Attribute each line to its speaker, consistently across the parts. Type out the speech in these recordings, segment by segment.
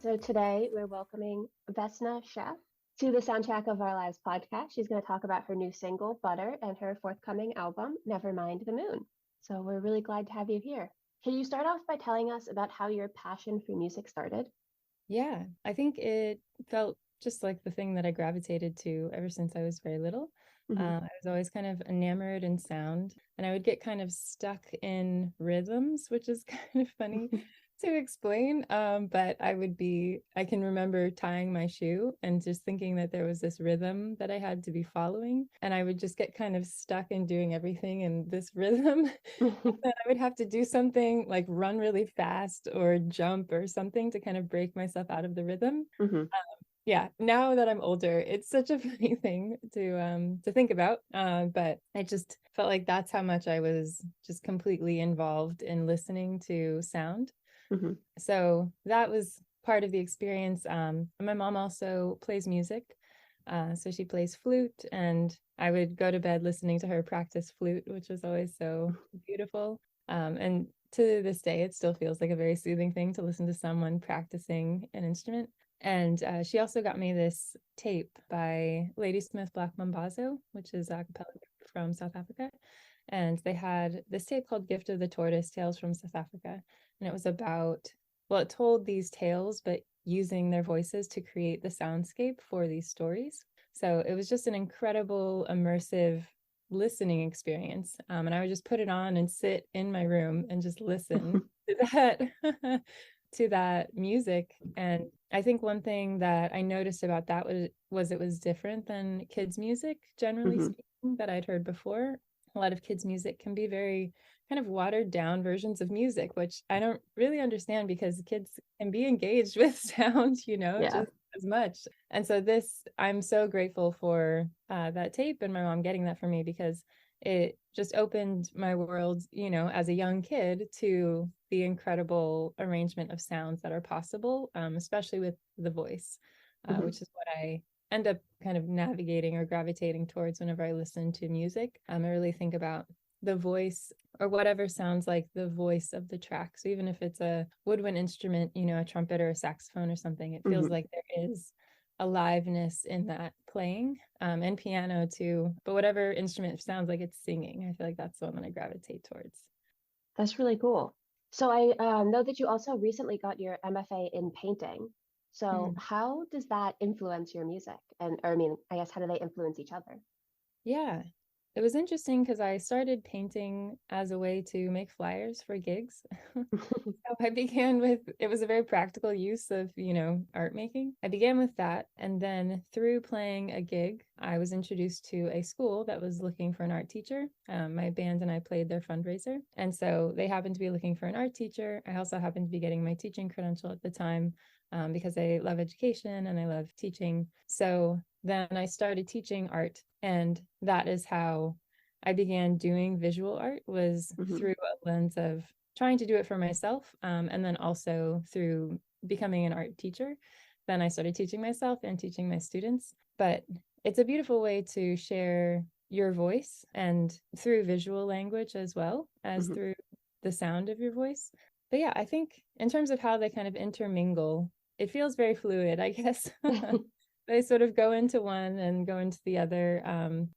Speaker 1: So today we're welcoming Vessna Scheff to the Soundtrack of Our Lives podcast. She's going to talk about her new single, Butter, and her forthcoming album, Never Mind the Moon. So we're really glad to have you here. Can you start off by telling us about how your passion for music started?
Speaker 2: Yeah, I think it felt just like the thing that I gravitated to ever since I was very little.
Speaker 1: Hmm.
Speaker 2: I was always kind of enamored in sound, and I would get kind of stuck in rhythms, which is kind of funny to explain. But I can remember tying my shoe and just thinking that there was this rhythm that I had to be following, and I would just get kind of stuck in doing everything in this rhythm. Then I would have to do something like run really fast or jump or something to kind of break myself out of the rhythm.
Speaker 1: Hmm.
Speaker 2: Yeah, now that I'm older, it's such a funny thing to think about. But I just felt like that's how much I was just completely involved in listening to sound.
Speaker 1: Hmm.
Speaker 2: So that was part of the experience. My mom also plays music. So she plays flute, and I would go to bed listening to her practice flute, which was always so beautiful. And to this day, it still feels like a very soothing thing to listen to someone practicing an instrument. And she also got me this tape by Ladysmith Black Mambazo, which is a cappella group from South Africa. And they had this tape called Gift of the Tortoise, Tales from South Africa. And it was about, well, it told these tales, but using their voices to create the soundscape for these stories. So it was just an incredible, immersive listening experience. And I would just put it on and sit in my room and just listen to that to that music. And I think one thing that I noticed about that was it was different than kids' music, generally
Speaker 1: Hmm.
Speaker 2: speaking, that I'd heard before. A lot of kids' music can be very kind of watered down versions of music, which I don't really understand because kids can be engaged with sound,
Speaker 1: Yeah.
Speaker 2: just as much. And so I'm so grateful for that tape and my mom getting that for me because it just opened my world, as a young kid to the incredible arrangement of sounds that are possible, especially with the voice,
Speaker 1: Hmm.
Speaker 2: which is what I end up kind of navigating or gravitating towards whenever I listen to music. I really think about the voice or whatever sounds like the voice of the track. So even if it's a woodwind instrument, a trumpet or a saxophone or something, it feels
Speaker 1: Hmm.
Speaker 2: like there is aliveness in that playing, and piano too. But whatever instrument sounds like it's singing, I feel like that's the one that I gravitate towards.
Speaker 1: That's really cool. So I know that you also recently got your MFA in painting. So
Speaker 2: Mhm.
Speaker 1: how does that influence your music? Or I mean, I guess how do they influence each other?
Speaker 2: Yeah. It was interesting because I started painting as a way to make flyers for gigs. So I began with, it was a very practical use of, art making. I began with that. And then through playing a gig, I was introduced to a school that was looking for an art teacher. My band and I played their fundraiser. And so they happened to be looking for an art teacher. I also happened to be getting my teaching credential at the time, because I love education and I love teaching. So then I started teaching art. And that is how I began doing visual art, was
Speaker 1: Hmm.
Speaker 2: through a lens of trying to do it for myself, and then also through becoming an art teacher. Then I started teaching myself and teaching my students. But it's a beautiful way to share your voice and through visual language as well as
Speaker 1: Hmm.
Speaker 2: through the sound of your voice. But yeah, I think in terms of how they kind of intermingle, it feels very fluid, I guess. They sort of go into one and go into the other.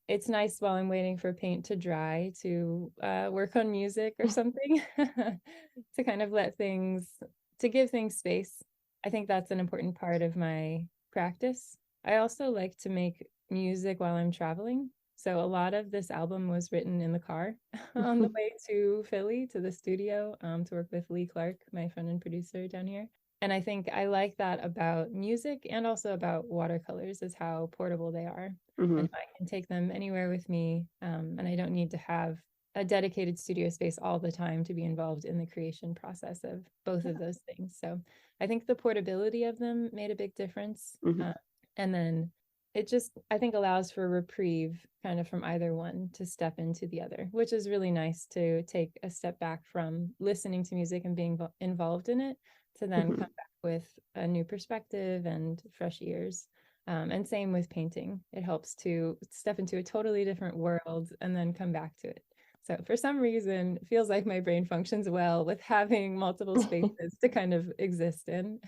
Speaker 2: It's nice while I'm waiting for paint to dry to work on music or something to kind of to give things space. I think that's an important part of my practice. I also like to make music while I'm traveling. So a lot of this album was written in the car on the way to Philly to the studio, to work with Lee Clark, my friend and producer down here. And I think I like that about music and also about watercolors is how portable they are. And
Speaker 1: Hmm.
Speaker 2: I can take them anywhere with me. And I don't need to have a dedicated studio space all the time to be involved in the creation process of both of those things. So I think the portability of them made a big difference.
Speaker 1: Hmm.
Speaker 2: And then it just, I think, allows for reprieve kind of from either one to step into the other, which is really nice to take a step back from listening to music and being involved in it to then
Speaker 1: Hmm.
Speaker 2: come back with a new perspective and fresh ears. And same with painting. It helps to step into a totally different world and then come back to it. So for some reason, it feels like my brain functions well with having multiple spaces to kind of exist in.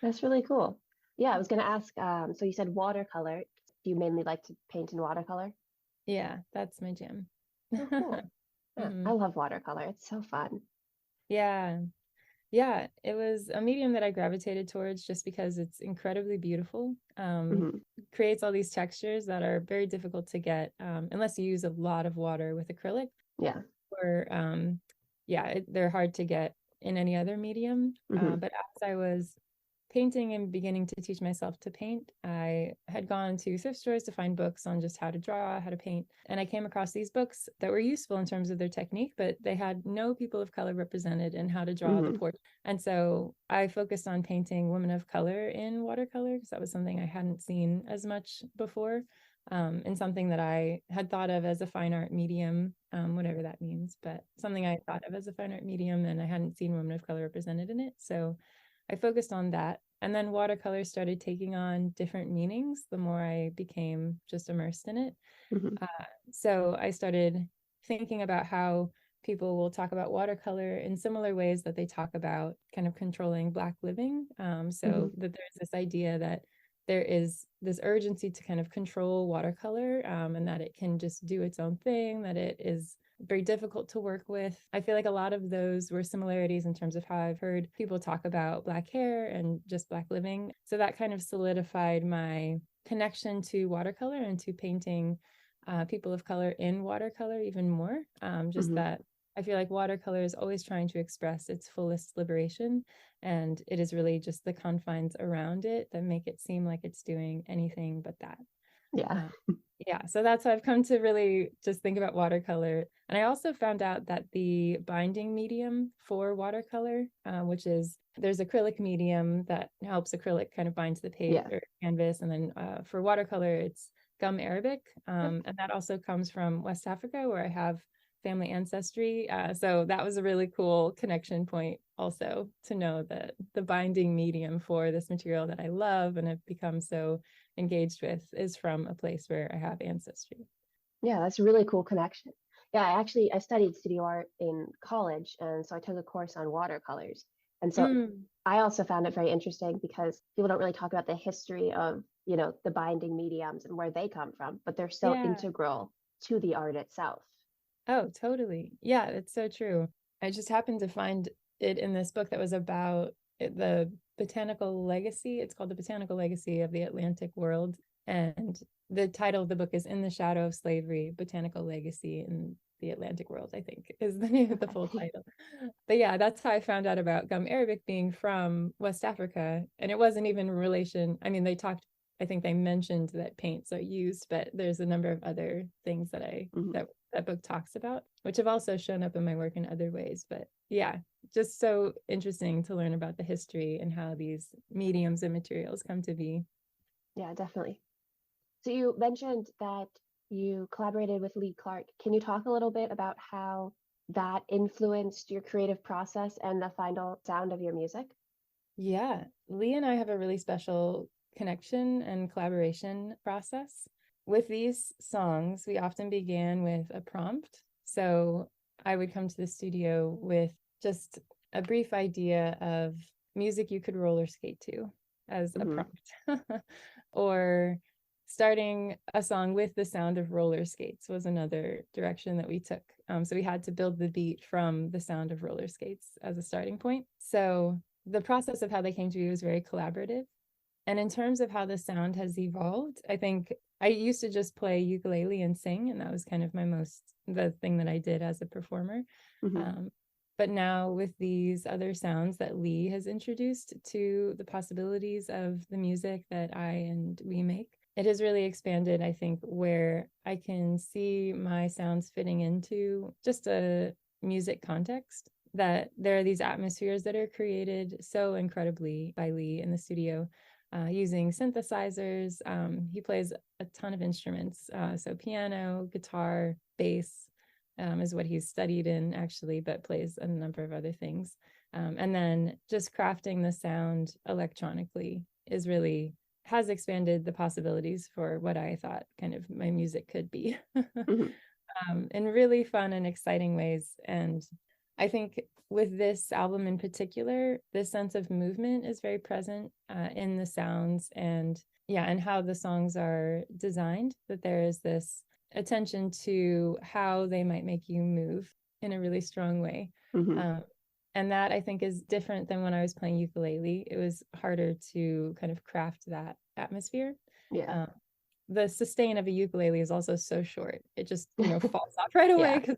Speaker 1: That's really cool. Yeah, I was going to ask, so you said watercolor. Do you mainly like to paint in watercolor?
Speaker 2: Yeah, that's my jam.
Speaker 1: Oh, cool. Yeah,
Speaker 2: Hmm.
Speaker 1: I love watercolor. It's so fun.
Speaker 2: Yeah. Yeah, it was a medium that I gravitated towards just because it's incredibly beautiful.
Speaker 1: Hmm.
Speaker 2: Creates all these textures that are very difficult to get unless you use a lot of water with acrylic,
Speaker 1: Yeah.
Speaker 2: or yeah, they're hard to get in any other medium.
Speaker 1: Hmm.
Speaker 2: But as I was painting and beginning to teach myself to paint, I had gone to thrift stores to find books on just how to draw, how to paint. And I came across these books that were useful in terms of their technique, but they had no people of color represented in how to draw the
Speaker 1: Hmm.
Speaker 2: portrait. And so I focused on painting women of color in watercolor because that was something I hadn't seen as much before. And something that I had thought of as a fine art medium, whatever that means, but something I thought of as a fine art medium, and I hadn't seen women of color represented in it. So I focused on that. And then watercolor started taking on different meanings the more I became just immersed in it.
Speaker 1: Hmm.
Speaker 2: Uh, so I started thinking about how people will talk about watercolor in similar ways that they talk about kind of controlling Black living.
Speaker 1: Hmm.
Speaker 2: So that there's this idea that there is this urgency to kind of control watercolor, and that it can just do its own thing, that it is very difficult to work with. I feel like a lot of those were similarities in terms of how I've heard people talk about Black hair and just Black living. So that kind of solidified my connection to watercolor and to painting people of color in watercolor even more. Just
Speaker 1: Hmm.
Speaker 2: that I feel like watercolor is always trying to express its fullest liberation, and it is really just the confines around it that make it seem like it's doing anything but that.
Speaker 1: Yeah.
Speaker 2: Uh, yeah, so that's how I've come to really just think about watercolor. And I also found out that the binding medium for watercolor, which is there's acrylic medium that helps acrylic kind of bind to the page
Speaker 1: Yeah.
Speaker 2: or canvas. And then for watercolor, it's gum arabic.
Speaker 1: Yep.
Speaker 2: And that also comes from West Africa, where I have family ancestry. So that was a really cool connection point also to know that the binding medium for this material that I love and have become so engaged with is from a place where I have ancestry.
Speaker 1: Yeah, that's a really cool connection. Yeah, I studied studio art in college, and so I took a course on watercolors. And so
Speaker 2: Mm,
Speaker 1: I also found it very interesting because people don't really talk about the history of, the binding mediums and where they come from, but they're so
Speaker 2: yeah.
Speaker 1: integral to the art itself.
Speaker 2: Oh, totally. Yeah, it's so true. I just happened to find it in this book that was about the botanical legacy. It's called The Botanical Legacy of the Atlantic World. And the title of the book is In the Shadow of Slavery, Botanical Legacy in the Atlantic World, I think is the name of the full
Speaker 1: Okay.
Speaker 2: title. But yeah, that's how I found out about gum arabic being from West Africa. And it wasn't even relation. I mean, I think they mentioned that paints are used, but there's a number of other things
Speaker 1: Mhm.
Speaker 2: that book talks about, which have also shown up in my work in other ways. But yeah, just so interesting to learn about the history and how these mediums and materials come to be.
Speaker 1: Yeah, definitely. So you mentioned that you collaborated with Lee Clark. Can you talk a little bit about how that influenced your creative process and the final sound of your music?
Speaker 2: Yeah, Lee and I have a really special connection and collaboration process. With these songs, we often began with a prompt. So I would come to the studio with just a brief idea of music you could roller skate to as a
Speaker 1: Hmm.
Speaker 2: prompt, or starting a song with the sound of roller skates was another direction that we took. So we had to build the beat from the sound of roller skates as a starting point. So the process of how they came to be was very collaborative. And in terms of how the sound has evolved, I think I used to just play ukulele and sing, and that was kind of the thing that I did as a performer.
Speaker 1: Hmm.
Speaker 2: Um, but now with these other sounds that Lee has introduced to the possibilities of the music that I and we make, it has really expanded, I think, where I can see my sounds fitting into just a music context, that there are these atmospheres that are created so incredibly by Lee in the studio, using synthesizers. He plays a ton of instruments, so piano, guitar, bass is what he's studied in actually, but plays a number of other things. And then just crafting the sound electronically is really has expanded the possibilities for what I thought kind of my music could be.
Speaker 1: Hmm.
Speaker 2: in really fun and exciting ways. And I think with this album in particular, this sense of movement is very present in the sounds and how the songs are designed, that there is this attention to how they might make you move in a really strong way.
Speaker 1: Mm-hmm.
Speaker 2: And that I think is different than when I was playing ukulele. It was harder to kind of craft that atmosphere.
Speaker 1: Yeah.
Speaker 2: The sustain of a ukulele is also so short. It just, falls off right away
Speaker 1: Yeah.
Speaker 2: because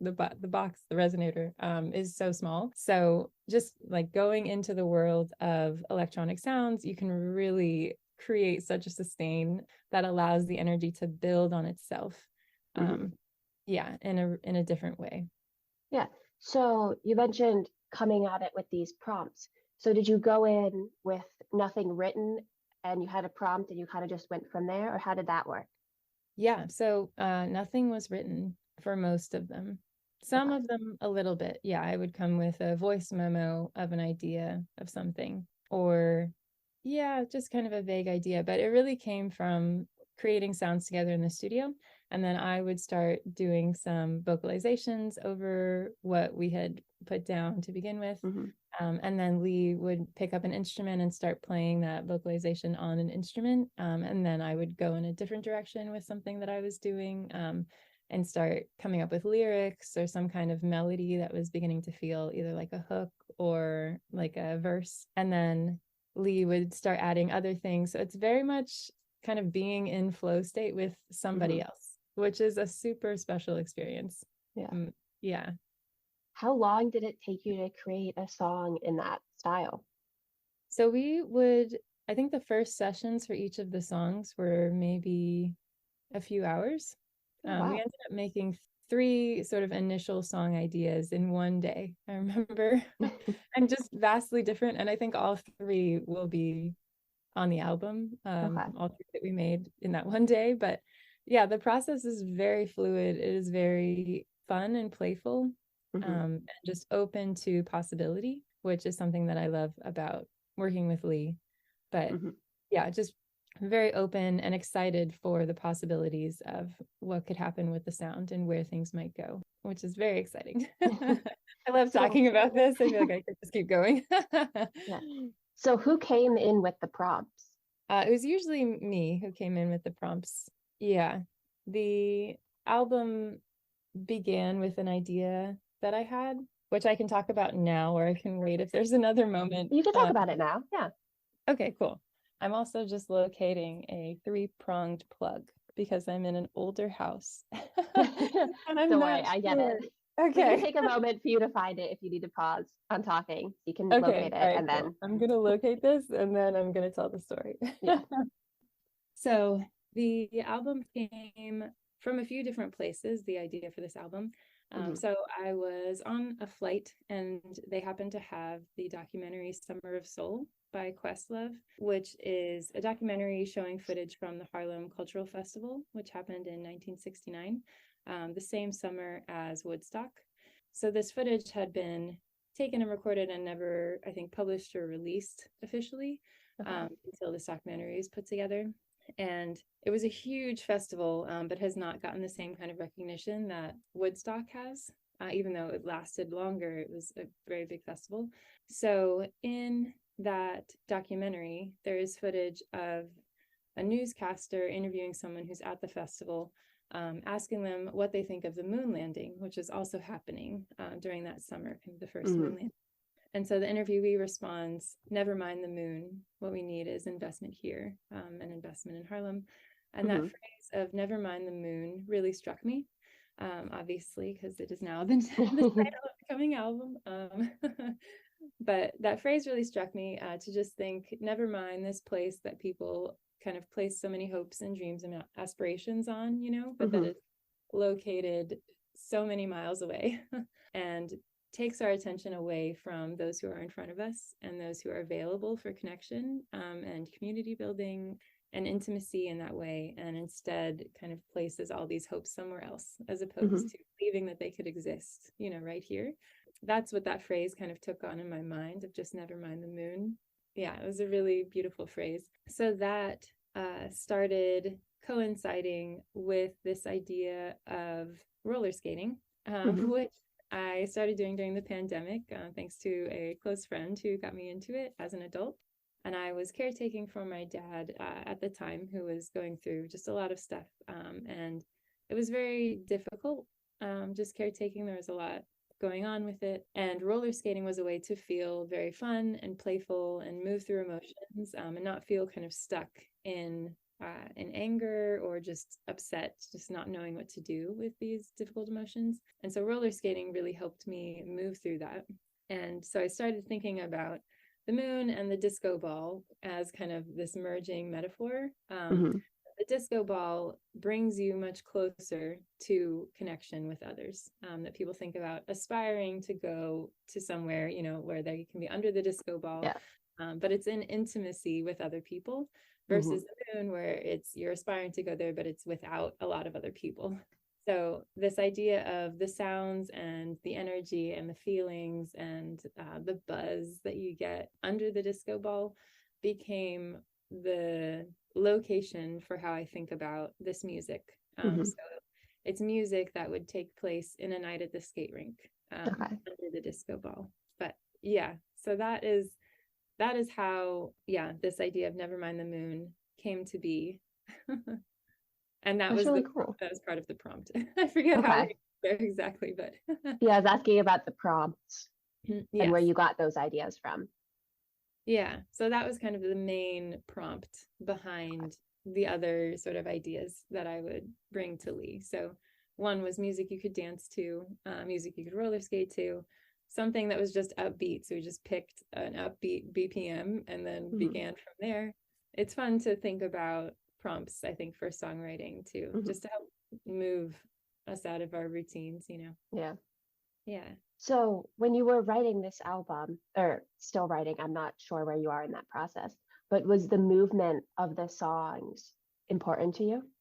Speaker 2: the box, the resonator is so small. So just like going into the world of electronic sounds, you can really create such a sustain that allows the energy to build on itself.
Speaker 1: Mm-hmm.
Speaker 2: In a different way.
Speaker 1: Yeah. So you mentioned coming at it with these prompts. So did you go in with nothing written and you had a prompt and you kind of just went from there, or how did that work?
Speaker 2: Yeah, so nothing was written for most of them. Some
Speaker 1: Okay.
Speaker 2: of them a little bit. Yeah, I would come with a voice memo of an idea of something, or just kind of a vague idea. But it really came from creating sounds together in the studio. And then I would start doing some vocalizations over what we had put down to begin with.
Speaker 1: Mm-hmm.
Speaker 2: And then Lee would pick up an instrument and start playing that vocalization on an instrument. And then I would go in a different direction with something that I was doing, and start coming up with lyrics or some kind of melody that was beginning to feel either like a hook or like a verse. And then Lee would start adding other things. So it's very much kind of being in flow state with somebody
Speaker 1: Mm-hmm.
Speaker 2: else, which is a super special experience.
Speaker 1: Yeah.
Speaker 2: Yeah.
Speaker 1: How long did it take you to create a song in that style?
Speaker 2: So I think the first sessions for each of the songs were maybe a few hours.
Speaker 1: Oh,
Speaker 2: We
Speaker 1: wow.
Speaker 2: ended up making 3 sort of initial song ideas in one day, I remember, and just vastly different. And I think all 3 will be on the album,
Speaker 1: Okay.
Speaker 2: all 3 that we made in that one day. But yeah, the process is very fluid. It is very fun and playful,
Speaker 1: Mm-hmm.
Speaker 2: and just open to possibility, which is something that I love about working with Lee. But
Speaker 1: Mm-hmm.
Speaker 2: yeah, just very open and excited for the possibilities of what could happen with the sound and where things might go, which is very exciting. I love
Speaker 1: So,
Speaker 2: talking about this. I feel like I could just keep going.
Speaker 1: yeah. So who came in with the prompts?
Speaker 2: It was usually me who came in with the prompts. Yeah. The album began with an idea that I had, which I can talk about now, or I can wait if there's another moment.
Speaker 1: You can talk about it now. Yeah.
Speaker 2: Okay, cool. I'm also just locating a 3-pronged plug because I'm in an older house. And I'm
Speaker 1: Don't
Speaker 2: not
Speaker 1: worry, I get
Speaker 2: sure.
Speaker 1: it. We can
Speaker 2: Okay.
Speaker 1: take a moment for you to find it if you need to pause on talking. You can
Speaker 2: Okay.
Speaker 1: locate
Speaker 2: All
Speaker 1: it
Speaker 2: right,
Speaker 1: and
Speaker 2: cool.
Speaker 1: then,
Speaker 2: I'm gonna locate this and then I'm gonna tell the story.
Speaker 1: yeah.
Speaker 2: So the album came from a few different places, the idea for this album.
Speaker 1: Mm-hmm.
Speaker 2: So I was on a flight and they happened to have the documentary Summer of Soul by Questlove, which is a documentary showing footage from the Harlem Cultural Festival, which happened in 1969, the same summer as Woodstock. So this footage had been taken and recorded and never, I think, published or released officially,
Speaker 1: Okay.
Speaker 2: until this documentary was put together. And it was a huge festival, but has not gotten the same kind of recognition that Woodstock has. Even though it lasted longer, it was a very big festival. So in that documentary, there is footage of a newscaster interviewing someone who's at the festival, asking them what they think of the moon landing, which is also happening during that summer, kind of the first
Speaker 1: Mm-hmm.
Speaker 2: moon landing. And so the interviewee responds, "Never mind the moon. What we need is investment here, and investment in Harlem." And that
Speaker 1: Mm-hmm.
Speaker 2: phrase of "never mind the moon" really struck me, obviously, because it is now the title of the coming album. But that phrase really struck me, to just think, never mind this place that people kind of place so many hopes and dreams and aspirations on, but that
Speaker 1: Mm-hmm.
Speaker 2: it's located so many miles away and takes our attention away from those who are in front of us and those who are available for connection, and community building and intimacy in that way, and instead kind of places all these hopes somewhere else, as
Speaker 1: Mm-hmm.
Speaker 2: opposed to believing that they could exist, right here. That's what that phrase kind of took on in my mind, of just never mind the moon. Yeah, it was a really beautiful phrase. So that started coinciding with this idea of roller skating,
Speaker 1: Mhm.
Speaker 2: which I started doing during the pandemic, thanks to a close friend who got me into it as an adult. And I was caretaking for my dad at the time, who was going through just a lot of stuff. And it was very difficult, just caretaking. There was a lot going on with it. And roller skating was a way to feel very fun and playful and move through emotions, and not feel kind of stuck in anger or just upset, just not knowing what to do with these difficult emotions. And so roller skating really helped me move through that. And so I started thinking about the moon and the disco ball as kind of this merging metaphor.
Speaker 1: Mhm.
Speaker 2: The disco ball brings you much closer to connection with others, that people think about aspiring to go to somewhere, where they can be under the disco ball,
Speaker 1: Yeah.
Speaker 2: but it's in intimacy with other people,
Speaker 1: Mhm.
Speaker 2: versus the moon, where you're aspiring to go there, but it's without a lot of other people. So this idea of the sounds and the energy and the feelings and the buzz that you get under the disco ball became the location for how I think about this music.
Speaker 1: Mhm.
Speaker 2: So it's music that would take place in a night at the skate rink,
Speaker 1: Okay.
Speaker 2: under the disco ball. But yeah, so that is how, yeah, this idea of Never Mind the Moon came to be. And
Speaker 1: That's really cool.
Speaker 2: that was part of the prompt. I forget how we
Speaker 1: Okay.
Speaker 2: got there exactly, but
Speaker 1: Yeah, I was asking about the prompts and where
Speaker 2: yes.
Speaker 1: you got those ideas from.
Speaker 2: Yeah. So that was kind of the main prompt behind the other sort of ideas that I would bring to Lee. So one was music you could dance to, music you could roller skate to, something that was just upbeat. So we just picked an upbeat BPM and then
Speaker 1: Mhm.
Speaker 2: began from there. It's fun to think about prompts, I think, for songwriting too,
Speaker 1: Mhm.
Speaker 2: just to help move us out of our routines.
Speaker 1: Yeah.
Speaker 2: Yeah.
Speaker 1: So when you were writing this album, or still writing, I'm not sure where you are in that process, but was the movement of the songs important to you?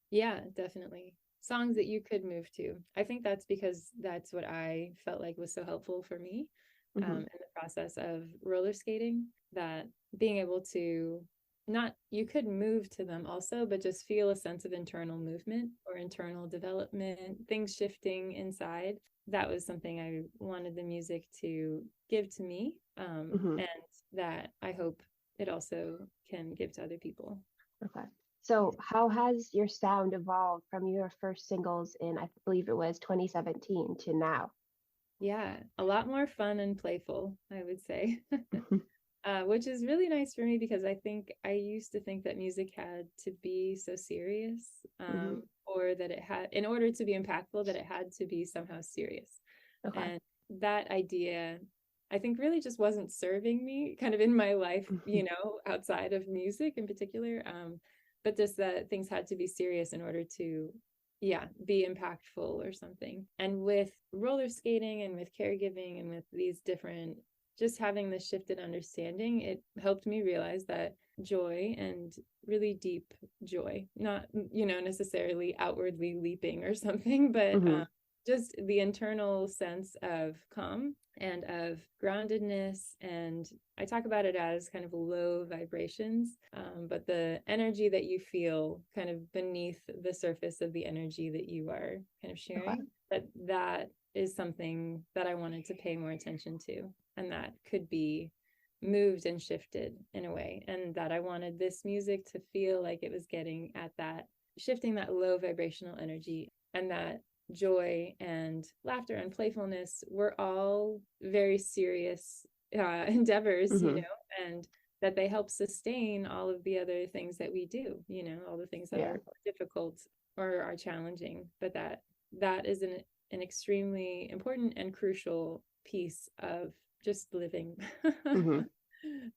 Speaker 2: Yeah, definitely. Songs that you could move to. I think that's because that's what I felt like was so helpful for me,
Speaker 1: Hmm.
Speaker 2: in the process of roller skating, that being able to not, you could move to them also, but just feel a sense of internal movement or internal development, things shifting inside. That was something I wanted the music to give to me,
Speaker 1: Hmm.
Speaker 2: and that I hope it also can give to other people.
Speaker 1: Okay. So how has your sound evolved from your first singles in, I believe it was 2017 to now?
Speaker 2: Yeah, a lot more fun and playful, I would say. Which is really nice for me, because I think I used to think that music had to be so serious,
Speaker 1: Hmm.
Speaker 2: or that it had, in order to be impactful, that it had to be somehow serious.
Speaker 1: Okay.
Speaker 2: And that idea, I think, really just wasn't serving me kind of in my life, outside of music in particular. But just that things had to be serious in order to, yeah, be impactful or something. And with roller skating and with caregiving and with these different, just having this shifted understanding, it helped me realize that joy, and really deep joy, not, necessarily outwardly leaping or something, but
Speaker 1: Hmm.
Speaker 2: just the internal sense of calm and of groundedness. And I talk about it as kind of low vibrations, but the energy that you feel kind of beneath the surface of the energy that you are kind of
Speaker 1: Okay.
Speaker 2: sharing, that is something that I wanted to pay more attention to, and that could be moved and shifted in a way, and that I wanted this music to feel like it was getting at that, shifting that low vibrational energy, and that joy and laughter and playfulness were all very serious endeavors,
Speaker 1: Hmm.
Speaker 2: and that they help sustain all of the other things that we do, all the things that
Speaker 1: Yeah.
Speaker 2: are difficult or are challenging, but that is an extremely important and crucial piece of just living.
Speaker 1: Hmm.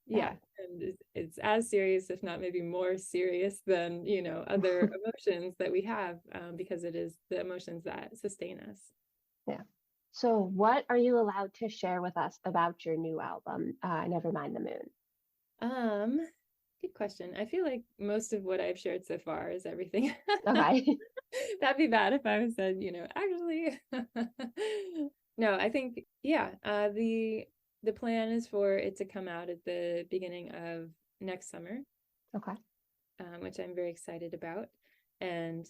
Speaker 2: Yeah,
Speaker 1: Yeah.
Speaker 2: and it's as serious, if not maybe more serious than, other emotions that we have, because it is the emotions that sustain us.
Speaker 1: Yeah. So what are you allowed to share with us about your new album, Never Mind the Moon?
Speaker 2: Um, Good question. I feel like most of what I've shared so far is everything.
Speaker 1: Okay.
Speaker 2: That'd be bad if I said, actually. No, I think, yeah, the plan is for it to come out at the beginning of next summer.
Speaker 1: Okay.
Speaker 2: which I'm very excited about. And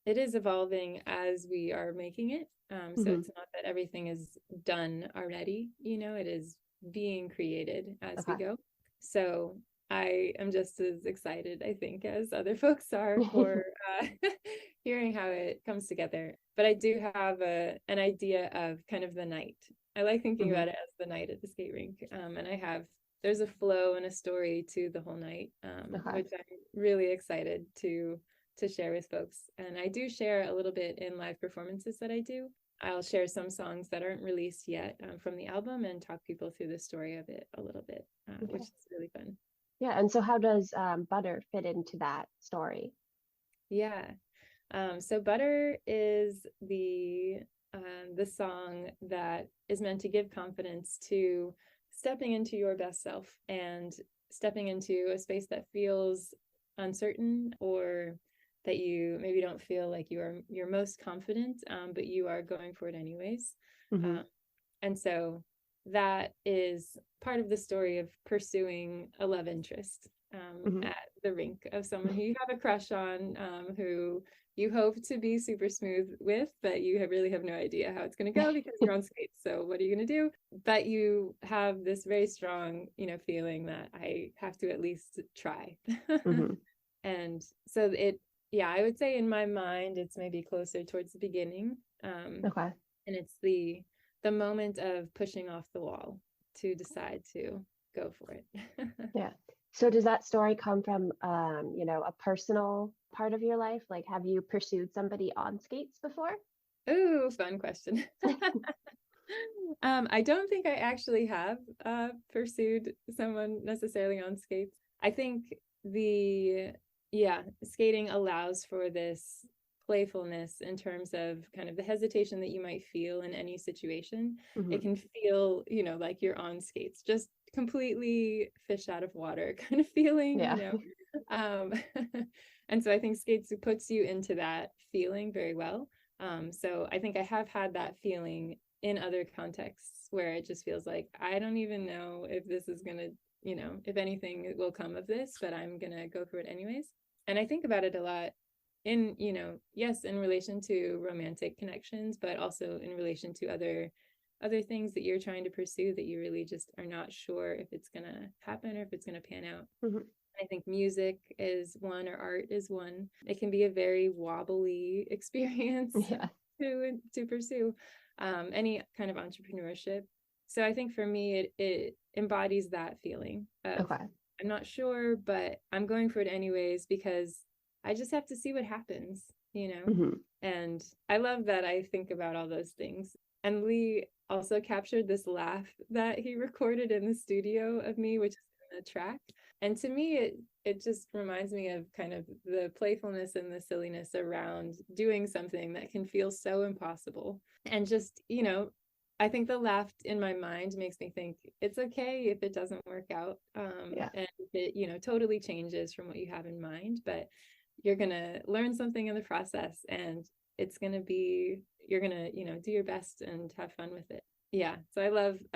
Speaker 2: it is evolving as we are making it. So it's not that everything is done already, it is being created as we
Speaker 1: Okay.
Speaker 2: go. So I am just as excited, I think, as other folks are for hearing how it comes together. But I do have an idea of kind of the night. I like thinking about it as the night at the skate rink. And there's a flow and a story to the whole night,
Speaker 1: Okay.
Speaker 2: which I'm really excited to share with folks. And I do share a little bit in live performances that I do. I'll share some songs that aren't released yet from the album and talk people through the story of it a little bit, which is really fun.
Speaker 1: Yeah. And so how does Butter fit into that story?
Speaker 2: Yeah. So Butter is the song that is meant to give confidence to stepping into your best self and stepping into a space that feels uncertain, or that you maybe don't feel like you're most confident, but you are going for it anyways. And so that is part of the story of pursuing a love interest at the rink, of someone who you have a crush on, who you hope to be super smooth with, but you really have no idea how it's going to go because you're on skates. So what are you going to do? But you have this very strong, feeling that I have to at least try. And so I would say in my mind, it's maybe closer towards the beginning.
Speaker 1: Okay.
Speaker 2: And it's the moment of pushing off the wall to decide to go for it.
Speaker 1: Yeah. So does that story come from, a personal part of your life? Like, have you pursued somebody on skates before?
Speaker 2: Ooh, fun question. I don't think I actually have pursued someone necessarily on skates. I think skating allows for this playfulness in terms of kind of the hesitation that you might feel in any situation. It can feel, like you're on skates, just completely fish out of water kind of feeling,
Speaker 1: Yeah.
Speaker 2: And so I think skates puts you into that feeling very well. So I think I have had that feeling in other contexts where it just feels like, I don't even know if this is going to, if anything will come of this, but I'm going to go for it anyways. And I think about it a lot in, yes, in relation to romantic connections, but also in relation to other things that you're trying to pursue that you really just are not sure if it's going to happen or if it's going to pan out. I think music is one, or art is one. It can be a very wobbly experience to pursue any kind of entrepreneurship. So I think for me, it embodies that feeling of, I'm not sure, but I'm going for it anyways, because I just have to see what happens, And I love that I think about all those things. And Lee also captured this laugh that he recorded in the studio of me, which is in the track. And to me, it just reminds me of kind of the playfulness and the silliness around doing something that can feel so impossible. And just, I think the laugh in my mind makes me think it's okay if it doesn't work out. And it, totally changes from what you have in mind, but you're going to learn something in the process, and it's going to be, you're going to, do your best and have fun with it. Yeah. So I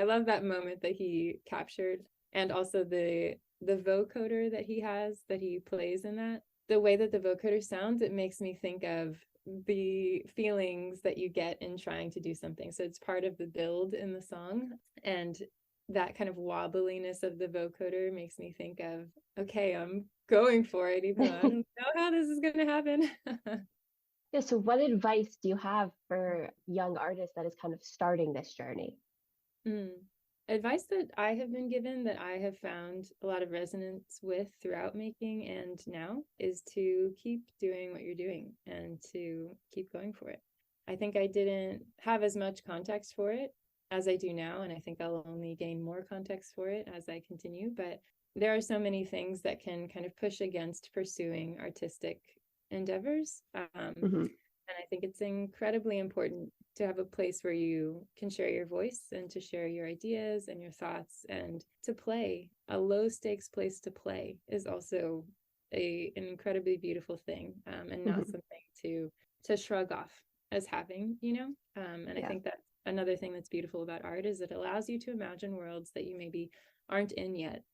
Speaker 2: love that moment that he captured. And also the vocoder that he plays in that, the way that the vocoder sounds, it makes me think of the feelings that you get in trying to do something. So it's part of the build in the song, and that kind of wobbliness of the vocoder makes me think of, okay, I'm going for it, even though I don't know how this is going to happen.
Speaker 1: Yeah. So what advice do you have for young artists that is kind of starting this journey?
Speaker 2: Advice that I have been given, that I have found a lot of resonance with throughout making and now, is to keep doing what you're doing and to keep going for it. I think I didn't have as much context for it as I do now, and I think I'll only gain more context for it as I continue. But there are so many things that can kind of push against pursuing artistic endeavors. And I think it's incredibly important to have a place where you can share your voice and to share your ideas and your thoughts, and to play. A low stakes place to play is also an incredibly beautiful thing, and not something to shrug off as having, and I think that's another thing that's beautiful about art, is it allows you to imagine worlds that you maybe aren't in yet,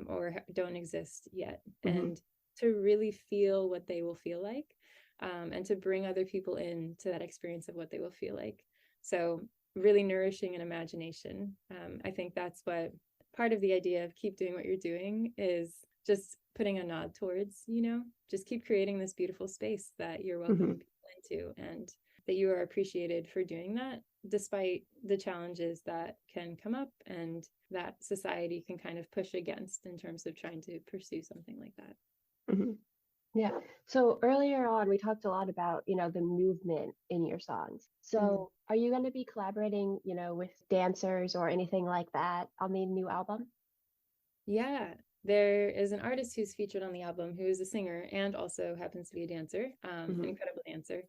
Speaker 2: or don't exist yet. And to really feel what they will feel like, and to bring other people into that experience of what they will feel like. So really nourishing an imagination. I think that's what part of the idea of keep doing what you're doing is, just putting a nod towards, just keep creating this beautiful space that you're welcoming people into, and that you are appreciated for doing that, despite the challenges that can come up and that society can kind of push against in terms of trying to pursue something like that.
Speaker 1: Mm-hmm. Yeah. So earlier on, we talked a lot about, the movement in your songs. So are you going to be collaborating, with dancers or anything like that on the new album?
Speaker 2: Yeah, there is an artist who's featured on the album who is a singer and also happens to be a dancer, an incredible dancer.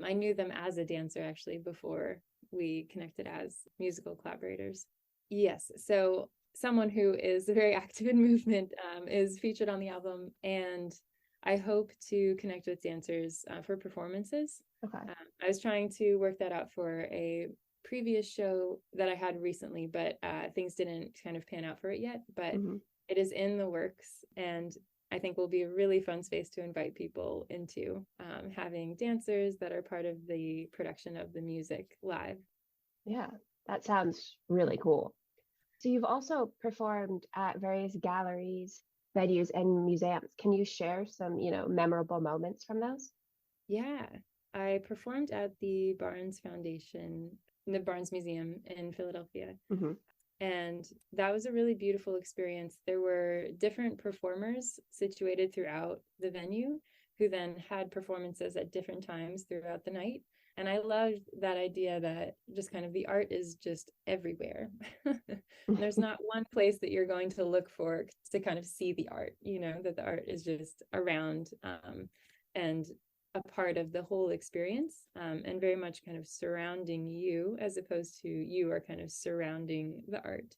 Speaker 2: I knew them as a dancer actually before we connected as musical collaborators. Yes, so someone who is very active in movement is featured on the album, and I hope to connect with dancers for performances.
Speaker 1: Okay.
Speaker 2: I was trying to work that out for a previous show that I had recently, but things didn't kind of pan out for it yet. But it is in the works, and I think will be a really fun space to invite people into, having dancers that are part of the production of the music live.
Speaker 1: Yeah, that sounds really cool. So you've also performed at various galleries, venues, and museums. Can you share some, memorable moments from those?
Speaker 2: Yeah, I performed at the Barnes Foundation, the Barnes Museum in Philadelphia. And that was a really beautiful experience. There were different performers situated throughout the venue who then had performances at different times throughout the night. And I loved that idea that just kind of the art is just everywhere. There's not one place that you're going to look for to kind of see the art, that the art is just around, and a part of the whole experience, and very much kind of surrounding you, as opposed to you are kind of surrounding the art.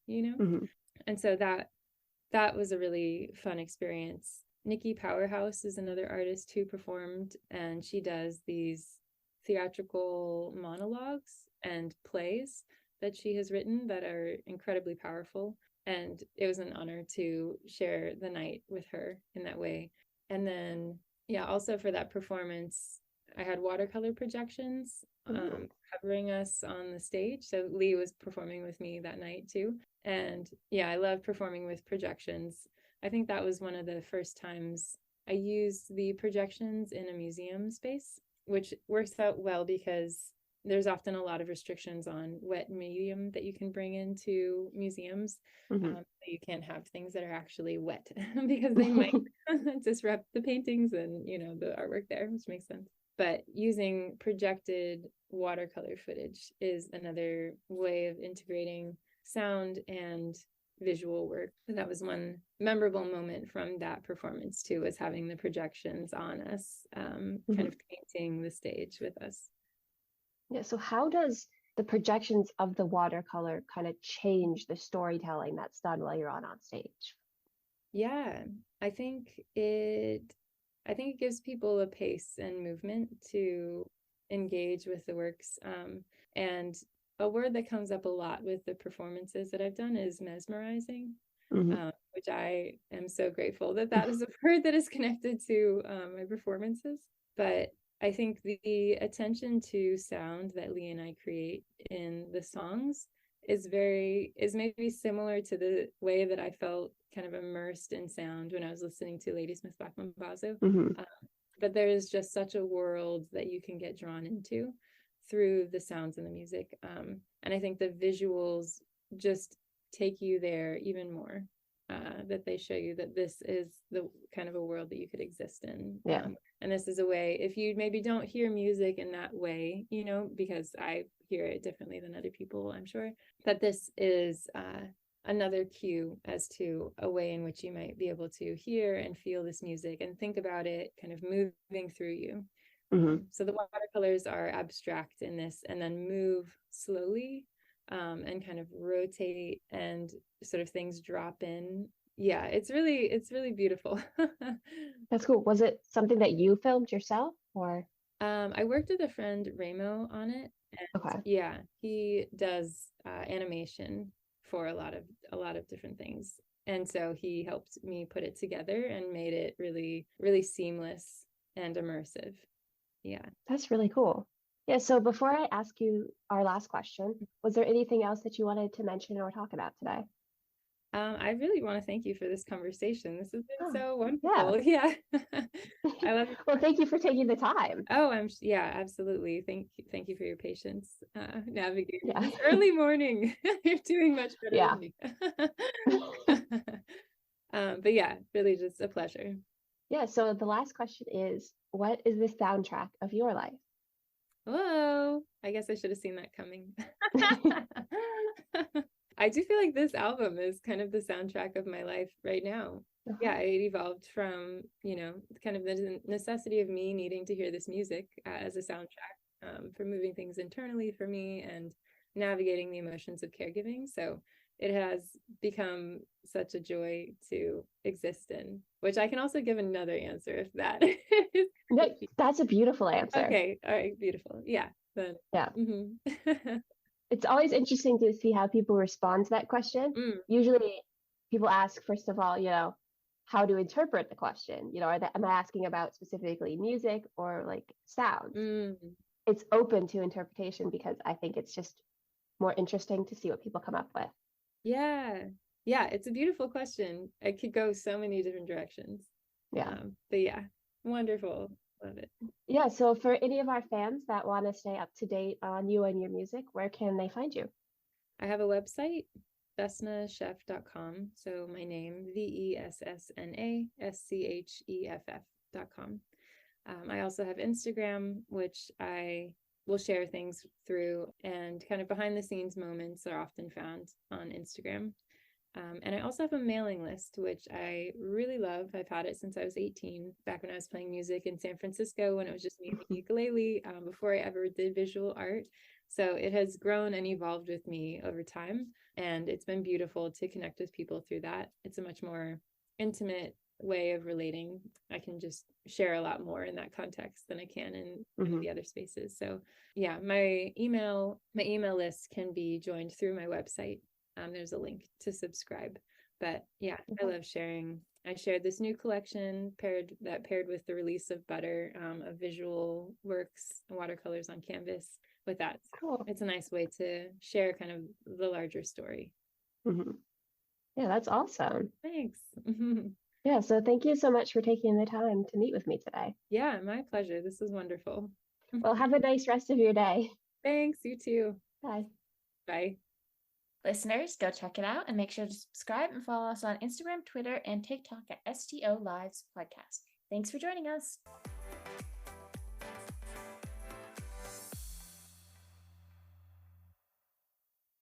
Speaker 2: And so that was a really fun experience. Nikki Powerhouse is another artist who performed, and she does these theatrical monologues and plays that she has written that are incredibly powerful, and it was an honor to share the night with her in that way. And then also for that performance, I had watercolor projections covering us on the stage. So Lee was performing with me that night too. And I love performing with projections. I think that was one of the first times I used the projections in a museum space, which works out well because there's often a lot of restrictions on wet medium that you can bring into museums. You can't have things that are actually wet because they might disrupt the paintings and the artwork there, which makes sense. But using projected watercolor footage is another way of integrating sound and visual work. And that was one memorable moment from that performance too, was having the projections on us, kind of painting the stage with us.
Speaker 1: Yeah, so how does the projections of the watercolor kind of change the storytelling that's done while you're on stage?
Speaker 2: Yeah, I think it gives people a pace and movement to engage with the works. And a word that comes up a lot with the performances that I've done is mesmerizing, which I am so grateful that is a word that is connected to my performances. But I think the attention to sound that Lee and I create in the songs is maybe similar to the way that I felt kind of immersed in sound when I was listening to Ladysmith Black Mambazo. But there is just such a world that you can get drawn into through the sounds and the music. And I think the visuals just take you there even more, that they show you that this is the kind of a world that you could exist in. And this is a way, if you maybe don't hear music in that way, because I hear it differently than other people, I'm sure, that this is another cue as to a way in which you might be able to hear and feel this music and think about it kind of moving through you. So the watercolors are abstract in this and then move slowly, and kind of rotate and sort of things drop in. Yeah, it's really beautiful.
Speaker 1: That's cool. Was it something that you filmed yourself or?
Speaker 2: I worked with a friend, Ramo, on it. And he does animation for a lot of different things. And so he helped me put it together and made it really, really seamless and immersive. Yeah.
Speaker 1: That's really cool. Yeah, so before I ask you our last question, was there anything else that you wanted to mention or talk about today?
Speaker 2: I really want to thank you for this conversation. This has been
Speaker 1: Oh,
Speaker 2: so
Speaker 1: yeah.
Speaker 2: wonderful. Yeah. I love it.
Speaker 1: Well, thank you for taking the time.
Speaker 2: Oh, yeah, absolutely. Thank you for your patience navigating
Speaker 1: Yeah.
Speaker 2: this early morning. You're doing much better
Speaker 1: Yeah.
Speaker 2: than me. But yeah, really just a pleasure.
Speaker 1: Yeah, so the last question is, what is the soundtrack of your life?
Speaker 2: Whoa, I guess I should have seen that coming. I do feel like this album is kind of the soundtrack of my life right now.
Speaker 1: Uh-huh.
Speaker 2: Yeah, it evolved from, kind of the necessity of me needing to hear this music as a soundtrack for moving things internally for me and navigating the emotions of caregiving. So it has become such a joy to exist in, which I can also give another answer if that is
Speaker 1: No, that's a beautiful answer.
Speaker 2: okay. All right, beautiful. Yeah. Then
Speaker 1: Yeah.
Speaker 2: mhm.
Speaker 1: It's always interesting to see how people respond to that question.
Speaker 2: Mm,
Speaker 1: Usually people ask, first of all, how to interpret the question. Am I asking about specifically music or like sounds?
Speaker 2: mm.
Speaker 1: It's open to interpretation because I think it's just more interesting to see what people come up with.
Speaker 2: Yeah. Yeah, it's a beautiful question. It could go so many different directions.
Speaker 1: Yeah.
Speaker 2: But yeah, wonderful. Love it.
Speaker 1: Yeah. So for any of our fans that want to stay up to date on you and your music, where can they find you?
Speaker 2: I have a website, vessnascheff.com. So my name, VESSNASCHEFF.com. I also have Instagram, which I will share things through, and kind of behind the scenes moments are often found on Instagram. And I also have a mailing list, which I really love. I've had it since I was 18, back when I was playing music in San Francisco, when it was just me and the ukulele, before I ever did visual art. So it has grown and evolved with me over time. And it's been beautiful to connect with people through that. It's a much more intimate way of relating. I can just share a lot more in that context than I can in the other spaces. So yeah, my email list can be joined through my website. There's a link to subscribe. But yeah, I love sharing. I shared this new collection paired with the release of Butter, of visual works and watercolors on canvas with that. So
Speaker 1: Cool.
Speaker 2: it's a nice way to share kind of the larger story.
Speaker 1: Yeah, that's awesome.
Speaker 2: Thanks.
Speaker 1: Yeah, so thank you so much for taking the time to meet with me today.
Speaker 2: Yeah, my pleasure. This was wonderful.
Speaker 1: Well, have a nice rest of your day.
Speaker 2: Thanks, you too.
Speaker 1: Bye.
Speaker 2: Bye.
Speaker 3: Listeners, go check it out and make sure to subscribe and follow us on Instagram, Twitter, and TikTok at STO Lives Podcast. Thanks for joining us.